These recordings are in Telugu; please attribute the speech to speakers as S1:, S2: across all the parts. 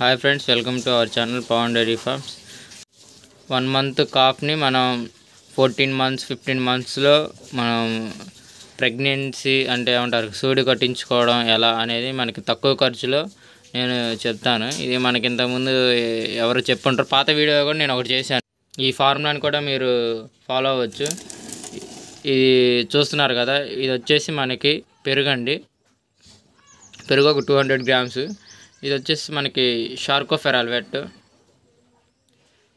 S1: Hi friends, welcome to our channel Pavan dairy farms. 1 month కాఫ్ని మనం 14 మంత్స్ 15 మంత్స్లో మనం ప్రెగ్నెన్సీ అంటే ఏమంటారు సూడి కట్టించుకోవడం ఎలా అనేది మనకి తక్కువ ఖర్చులో నేను చెప్తాను. ఇది మనకి ఇంతకుముందు ఎవరు చెప్పుంటారు, పాత వీడియో కూడా నేను ఒకటి చేశాను. ఈ ఫార్ములాని కూడా మీరు ఫాలో అవ్వచ్చు. ఇది చూస్తున్నారు కదా, ఇది వచ్చేసి మనకి పెరుగండి. పెరుగు ఒక 200 గ్రామ్స్. ఇది వచ్చేసి మనకి షార్కోఫెరాల్ వెట్.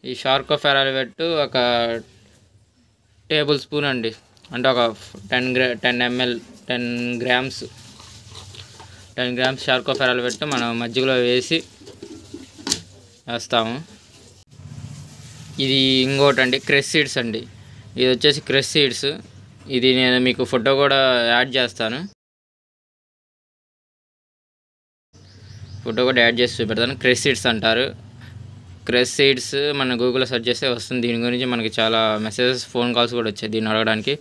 S1: ఈ షార్కోఫెరాల్ వెట్ ఒక టేబుల్ స్పూన్ అండి, అంటే ఒక 10 గ్రామ్స్ షార్కోఫెరాల్ వెట్ మనం మజ్జిగలో వేస్తాము. ఇది ఇంకోటి అండి, క్రెస్ సీడ్స్ అండి. ఇది వచ్చేసి క్రెస్ సీడ్స్. ఇది నేను మీకు ఫోటో కూడా యాడ్ చేస్తాను, చేసి చూపెడతాను. క్రెస్ సీడ్స్ అంటారు. క్రెస్ సీడ్స్ మన గూగుల్లో సెర్చ్ చేస్తే వస్తుంది. దీని గురించి మనకి చాలా మెసేజెస్, ఫోన్ కాల్స్ కూడా వచ్చాయి దీన్ని అడగడానికి.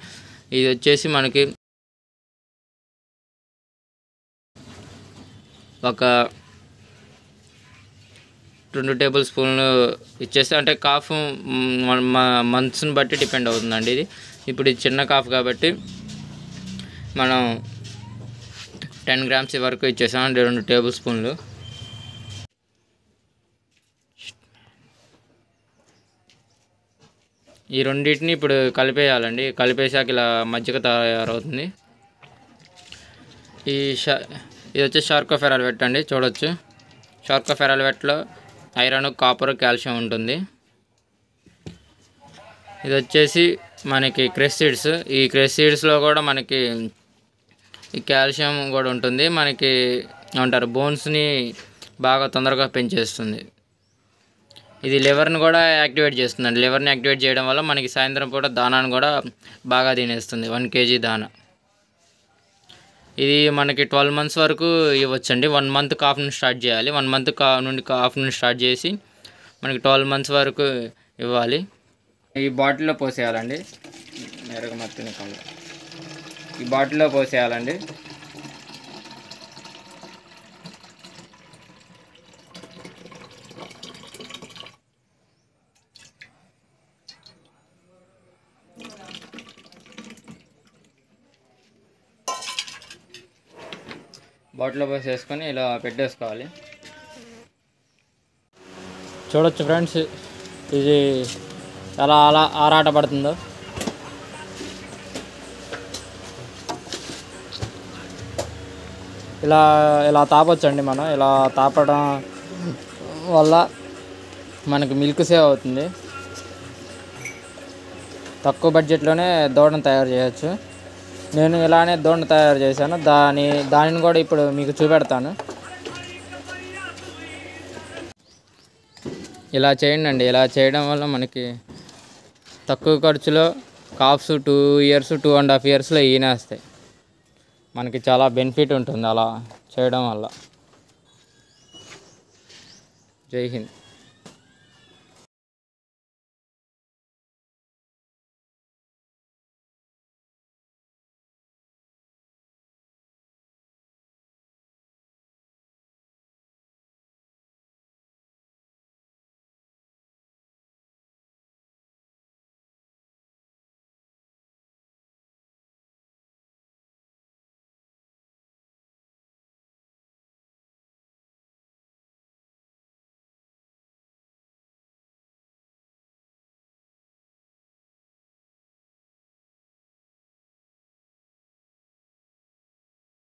S1: ఇది వచ్చేసి మనకి ఒక 2 టేబుల్ స్పూన్లు ఇచ్చేస్తే, అంటే కాఫ్ మంత్స్ని బట్టి డిపెండ్ అవుతుందండి. ఇప్పుడు ఇది చిన్న కాఫ్ కాబట్టి మనం 10 గ్రామ్స్ వరకు ఇచ్చేసాం, అంటే 2 టేబుల్ స్పూన్లు. ఈ రెండింటిని ఇప్పుడు కలిపేయాలండి. కలిపేసాక ఇలా మజ్జిగ తయారవుతుంది. ఇది వచ్చి షార్కోఫెరాల్ వెట్ అండి, చూడొచ్చు. షార్కోఫెరాల్ వెట్లో ఐరన్, కాపర్, కాల్షియం ఉంటుంది. ఇది వచ్చేసి మనకి క్రెస్ సీడ్స్. ఈ క్రెస్ సీడ్స్లో కూడా మనకి ఈ కాల్షియం కూడా ఉంటుంది. మనకి ఏమంటారు బోన్స్ని బాగా తొందరగా పెంచేస్తుంది. ఇది లివర్ని కూడా యాక్టివేట్ చేస్తుందండి. లివర్ని యాక్టివేట్ చేయడం వల్ల మనకి సాయంత్రం పూట దానాన్ని కూడా బాగా తినేస్తుంది. 1 kg దానా. ఇది మనకి 12 మంత్స్ వరకు ఇవ్వచ్చండి. 1 మంత్ కాఫ్ నుంచి స్టార్ట్ చేయాలి. 1 మంత్ కాఫ్ నుంచి స్టార్ట్ చేసి మనకి 12 మంత్స్ వరకు ఇవ్వాలి. ఈ బాటిల్లో పోసేయాలండి. ఈ బాటిల్లో పోసేయాలండి. బాటిల్లో పోసేసుకొని ఇలా పెట్టేసుకోవాలి. చూడొచ్చు ఫ్రెండ్స్, ఇది ఎలా ఆరాట పడుతుందో. ఇలా తాపొచ్చండి. మనం ఇలా తాపడం వల్ల మనకి మిల్క్ సేవ్ అవుతుంది. తక్కువ బడ్జెట్లోనే దూడను తయారు చేయొచ్చు. నేను ఇలానే దూడను తయారు చేశాను. దానిని కూడా ఇప్పుడు మీకు చూపెడతాను. ఇలా చేయండి అండి. ఇలా చేయడం వల్ల మనకి తక్కువ ఖర్చులో కాఫ్స్ 2 years 2.5 yearsలో ఈనేస్తాయి. మనకి చాలా బెనిఫిట్ ఉంటుంది అలా చేయడం వల్ల. జై హింద్.